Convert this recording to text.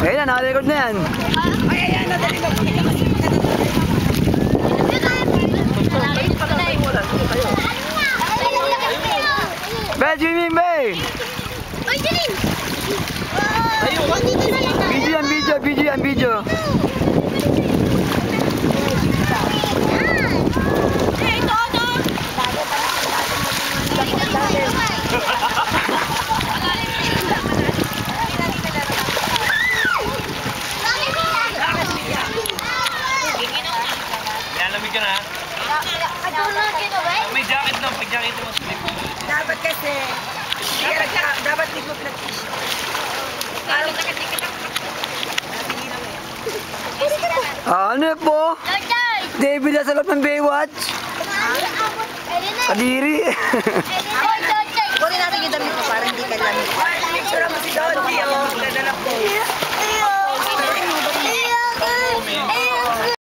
Ayun na, naka-record na yan. Ayan, nadali mo. Be, swimming, be! Ay, galing! Video yan, video. Lamig ka na. May jacket lang, pag jacket mo. Dapat kasi, dapat hindi mo pinag-tissue. Ano po? David na sa loob ng Baywatch. Kadiri. Kunin natin yung damit mo para hindi ka lamig. Picture mo si Donnie, oh. Dadala ko.